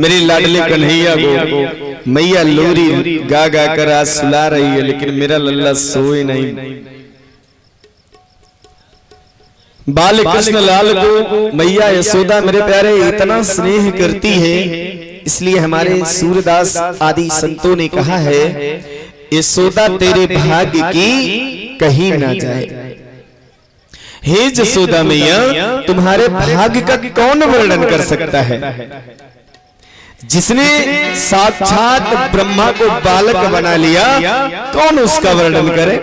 मेरे लाडले कन्हैया को मैया लोरी गा गा कर आज सुला रही है, लेकिन मेरा लल्ला सोए नहीं। बाल कृष्ण लाल को मैया यशोदा मेरे प्यारे इतना स्नेह करती है, इसलिए हमारे सूरदास आदि संतों ने कहा है यशोदा तेरे भाग्य की कहीं ना जाए। हे यशोदा मैया तुम्हारे भाग्य का कौन वर्णन कर सकता है? जिसने साक्षात ब्रह्मा को बालक बना लिया, कौन उसका वर्णन करे?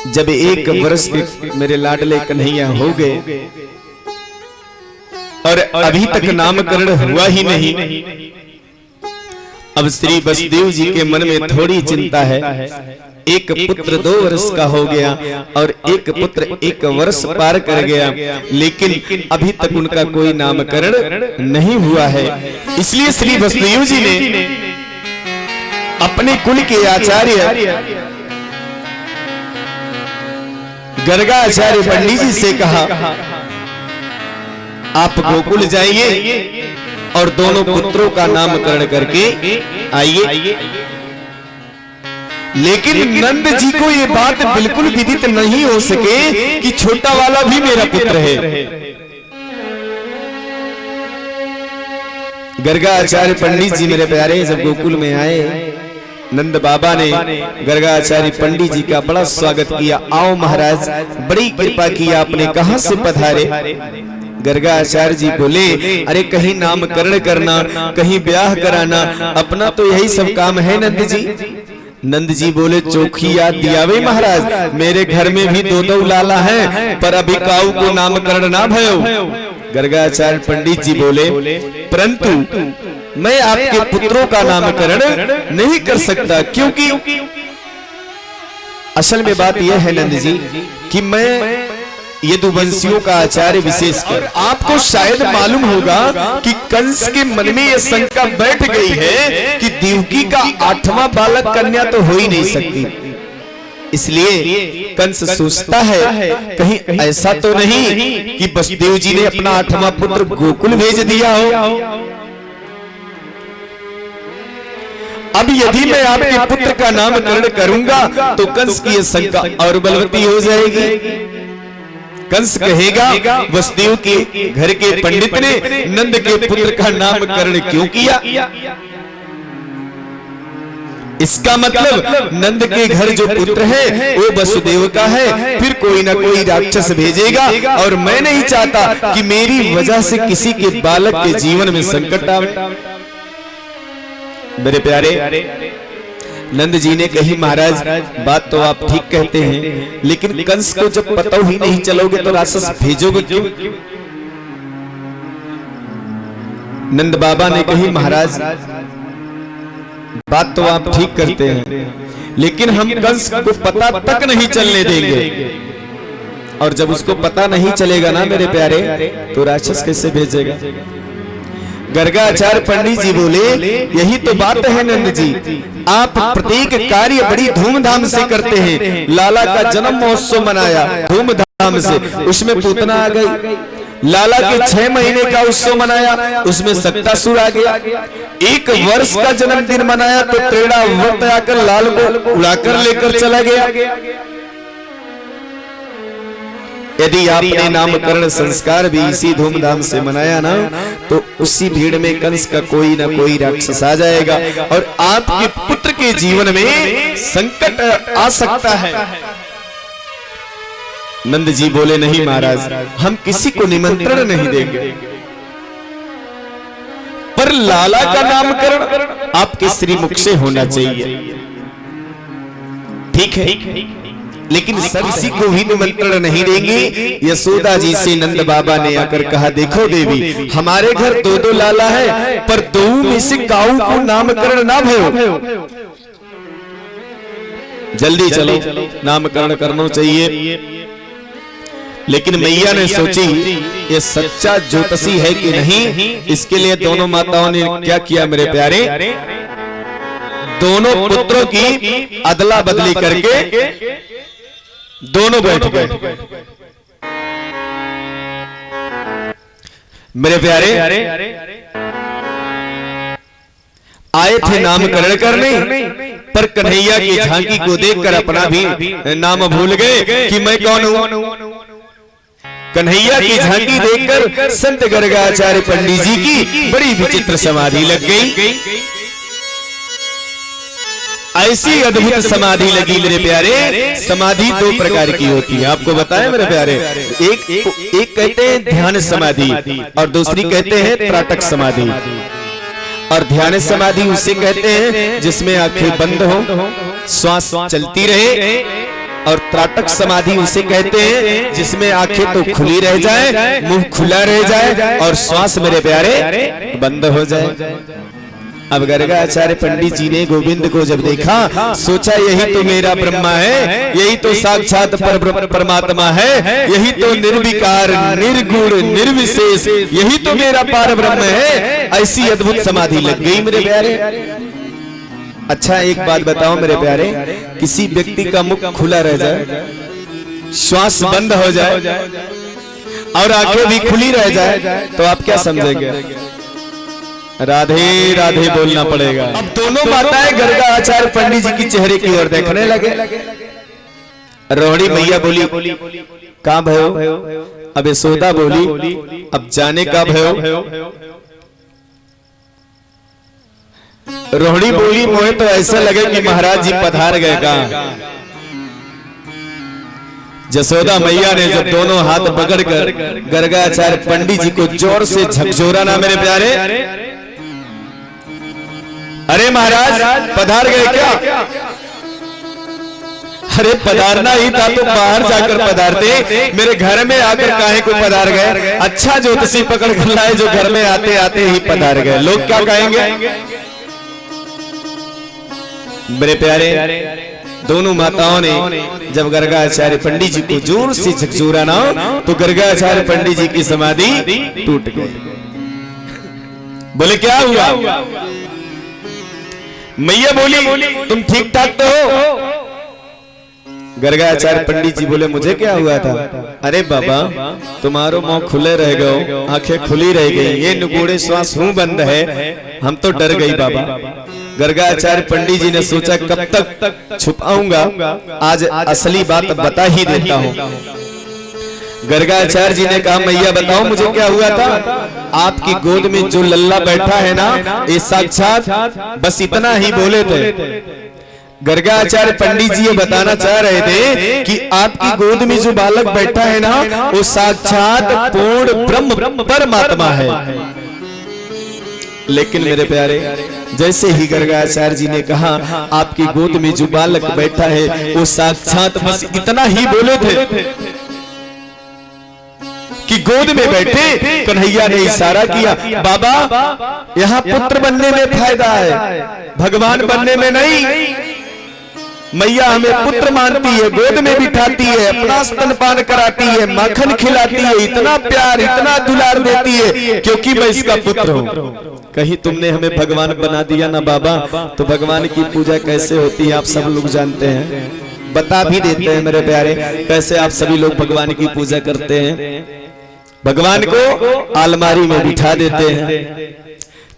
जब 1 वर्ष के मेरे लाडले कन्हैया हो गए और अभी तक नामकरण हुआ ही नहीं, अब श्री वसुदेव जी के मन में थोड़ी चिंता है। एक पुत्र 2 वर्ष का हो गया और एक पुत्र 1 वर्ष पार कर गया, लेकिन अभी तक उनका कोई नामकरण नहीं हुआ है। इसलिए श्री वसुदेव जी ने अपने कुल के आचार्य गर्गाचार्य पंडित जी से कहा आप गोकुल जाइए और दोनों पुत्रों का नामकरण करके आइए। लेकिन नंद जी को ये बात बिल्कुल विदित नहीं हो सके कि छोटा वाला भी मेरा पुत्र है। गर्गाचार्य पंडित जी मेरे प्यारे जब गोकुल में आए, नंद बाबा ने गर्गाचार्य पंडित जी का बड़ा स्वागत किया। आओ महाराज, बड़ी कृपा की आपने, कहां से पधारे? गर्गाचार्य जी बोले अरे कहीं नामकरण करना, कहीं ब्याह कराना, अपना तो यही सब काम है नंद जी। नंद जी बोले चोखी याद दिया वे महाराज, मेरे घर में भी 2 लाला हैं, पर अभी काऊ को नामकरण ना भयो। गर्गाचार्य पंडित जी बोले परंतु मैं आपके पुत्रों का नामकरण नहीं कर सकता, क्योंकि असल में बात यह है नंद जी कि मैं यदुवंशियों का आचार्य विशेषकर, आपको शायद मालूम होगा कि कंस के मन में यह शंका बैठ गई है कि देवकी का 8वां बालक कन्या तो हो ही नहीं सकती। इसलिए कंस सोचता है कहीं ऐसा तो नहीं कि वसुदेव जी ने अपना 8वां पुत्र गोकुल भेज दिया हो। अब यदि मैं आपके पुत्र का नामकरण करूंगा तो कंस की यह शंका और बलवती हो जाएगी। कंस कहेगा वसुदेव के घर के पंडित ने नंद के पुत्र का नामकरण क्यों किया? इसका मतलब नंद के घर जो पुत्र है वो वसुदेव का है, फिर कोई ना कोई राक्षस भेजेगा, और मैं नहीं चाहता कि मेरी वजह से किसी के बालक के जीवन में संकट आवे। मेरे प्यारे नंद जी ने कही महाराज बात तो आप ठीक कहते हैं, लेकिन कंस को जब पता ही नहीं चलोगे तो राक्षस भेजोगे क्यों? नंद बाबा ने कही महाराज बात तो आप ठीक करते हैं, लेकिन हम कंस को पता तक नहीं चलने देंगे, और जब उसको पता नहीं चलेगा ना मेरे प्यारे तो राक्षस कैसे भेजेगा? गर्गाचार्य पंडित जी बोले यही तो बात है नंद जी, आप प्रत्येक कार्य बड़ी धूमधाम से करते हैं। लाला का जन्म महोत्सव मनाया धूमधाम से, उसमें पूतना आ गई। लाला के 6 महीने का उत्सव मनाया, उसमें सत्तासुर आ गया। 1 वर्ष का जन्मदिन मनाया तो टेढ़ा व्रत आकर लाल को उड़ाकर लेकर चला गया। यदि आपने नामकरण संस्कार भी इसी धूमधाम से मनाया ना, तो उसी भीड़ में कंस का कोई ना कोई राक्षस आ जाएगा और आपके पुत्र के जीवन में संकट आ सकता है। नंद जी बोले नहीं महाराज, हम किसी को निमंत्रण नहीं देंगे, पर लाला का नामकरण आपके श्रीमुख से होना चाहिए। ठीक है, लेकिन किसी को भी निमंत्रण नहीं देंगे। यशोदा जी से नंद बाबा ने आकर कहा देखो देवी, हमारे घर 2 लाला है, पर 2 में से काऊ को नामकरण ना भयो, जल्दी चलो नामकरण करना चाहिए। लेकिन मैया ने सोची ये सच्चा ज्योतिषी है कि नहीं, इसके लिए दोनों माताओं ने क्या किया मेरे प्यारे, दोनों पुत्रों की अदला बदली करके दोनों बैठ गए। मेरे प्यारे आए थे नामकरण करने, पर कन्हैया की झांकी को देखकर अपना भी नाम भूल गए कि मैं कौन हूं। कन्हैया की झांकी देखकर संत गर्गाचार्य पंडित जी की बड़ी विचित्र समाधि लग गई। ऐसी अद्भुत समाधि लगी मेरे प्यारे। समाधि दो प्रकार की होती है, आपको बताएं मेरे प्यारे। एक कहते हैं ध्यान समाधि और दूसरी कहते हैं त्राटक समाधि। और ध्यान समाधि उसे कहते हैं जिसमें आंखें बंद हो, श्वास चलती रहे। और त्राटक समाधि उसे कहते हैं जिसमें आंखें तो खुली रह जाए, मुंह खुला रह जाए और श्वास मेरे प्यारे बंद हो जाए। अब गर्गाचार्य पंडित जी ने गोविंद को जब देखा, सोचा यही तो मेरा ब्रह्मा है, यही तो साक्षात परमात्मा है, यही तो निर्विकार निर्गुण निर्विशेष, यही तो मेरा पार ब्रह्म है। ऐसी अद्भुत समाधि लग गई मेरे प्यारे। अच्छा एक बात बताओ मेरे प्यारे, किसी व्यक्ति का मुख खुला रह जाए, श्वास बंद हो जाए और आंखें भी खुली रह जाए तो आप क्या समझेंगे? राधे राधे बोलना पड़ेगा। अब दोनों माताएं गर्गाचार्य पंडित जी की चेहरे की ओर देखने लगे। रोहिणी मैया बोली कहां भयो? अब यशोदा बोली अब जाने का भयो? रोहिणी बोली मोहे तो ऐसा लगे कि महाराज जी पधार गए का। यशोदा मैया ने जब दोनों हाथ पकड़कर गर्गाचार्य पंडित जी को जोर से झकझोरा ना मेरे प्यारे, अरे महाराज पधार गए क्या? अरे पधारना ही था तो बाहर जाकर पधारते, मेरे घर में आकर काहे को पधार गए? अच्छा ज्योतिषी पकड़ कर लाए जो घर में आते आते ही पधार गए, लोग क्या कहेंगे? मेरे प्यारे दोनों माताओं ने जब गर्गाचार्य पंडित जी को जोर से झकझोरा ना तो गर्गाचार्य पंडित जी की समाधि टूट गई। बोले क्या हुआ? मैया बोली तुम ठीक ठाक तो हो? गर्गाचार्य पंडित जी बोले मुझे क्या हुआ था? अरे बाबा तुम्हारो मुंह खुले रह गए, आंखें खुली रह गई, ये नुगोड़े श्वास हूं बंद है, हम तो डर गई बाबा। गर्गाचार्य पंडित जी ने सोचा कब तक छुपाऊंगा, आज असली बात बता ही देता हूं। गर्गाचार्य जी ने कहा मैया बताओ मुझे क्या हुआ था? आपकी गोद में जो लल्ला बैठा है ना, ये साक्षात, बस इतना ही बोले थे। गर्गाचार्य पंडित जी ये बताना चाह रहे थे कि आपकी गोद में जो बालक बैठा है ना, वो साक्षात पूर्ण ब्रह्म परमात्मा है। लेकिन मेरे प्यारे जैसे ही गर्गाचार्य जी ने कहा आपकी गोद में जो बालक बैठा है वो साक्षात, बस इतना ही बोले थे कि गोद में बैठे कन्हैया ने इशारा किया, बाबा यहाँ पुत्र बनने में फायदा है, भगवान बनने में नहीं। मैया हमें पुत्र मानती है, गोद में बिठाती है, अपना स्तनपान कराती है, माखन खिलाती है, इतना प्यार इतना दुलार देती है क्योंकि मैं इसका पुत्र हूँ। कहीं तुमने हमें भगवान बना दिया ना बाबा, तो भगवान की पूजा कैसे होती है आप सब लोग जानते हैं, बता भी देते हैं मेरे प्यारे कैसे आप सभी लोग भगवान की पूजा करते हैं। भगवान को अलमारी में बिठा देते हैं,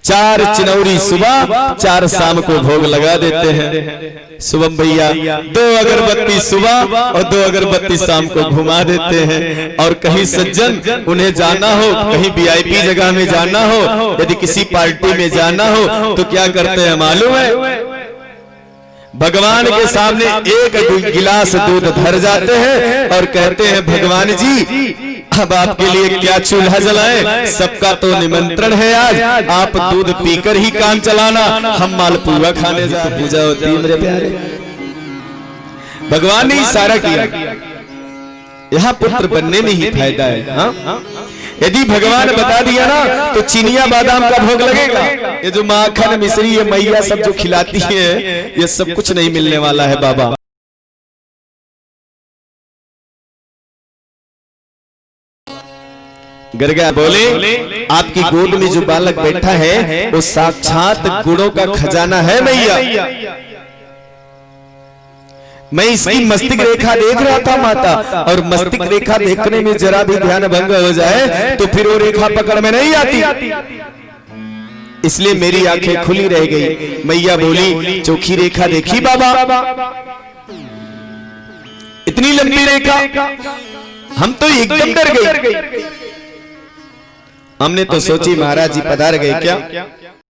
4 चिनौरी सुबह 4 शाम को भोग लगा देते हैं। शुभम भैया 2 अगरबत्ती सुबह और 2 अगरबत्ती शाम को घुमा देते हैं। और कहीं सज्जन उन्हें जाना हो, कहीं वीआईपी जगह में जाना हो, यदि किसी पार्टी में जाना हो तो क्या करते हैं मालूम है? भगवान के सामने 1 गिलास दूध धर जाते हैं और कहते हैं भगवान जी अब आपके लिए क्या चूल्हा जलाएं, सबका तो निमंत्रण है आज, आप दूध पीकर ही काम चलाना, हम मालपुआ खाने जा। पूजा होती है मेरे प्यारे। भगवान ने इशारा किया यहाँ पुत्र बनने में ही फायदा है। हाँ? यदि भगवान बता दिया ना तो चिनिया बादाम का भोग लगेगा, ये जो माखन मिश्री ये मैया सब जो खिलाती है ये सब कुछ नहीं मिलने वाला है बाबा। गर्गा बोले आपकी गोद में जो बालक बैठा है वो साक्षात गुणों का खजाना है मैया। मैं इसकी मस्तिष्क रेखा देख रहा था माता, और मस्तिष्क रेखा देखने में जरा भी ध्यान भंग हो जाए तो फिर वो रेखा पकड़ में नहीं आती, इसलिए मेरी आंखें खुली रह गई। मैया बोली चौखी रेखा देखी बाबा, इतनी लंबी रेखा, हम तो एकदम डर गए। हमने तो सोची महाराज जी पधार गए क्या।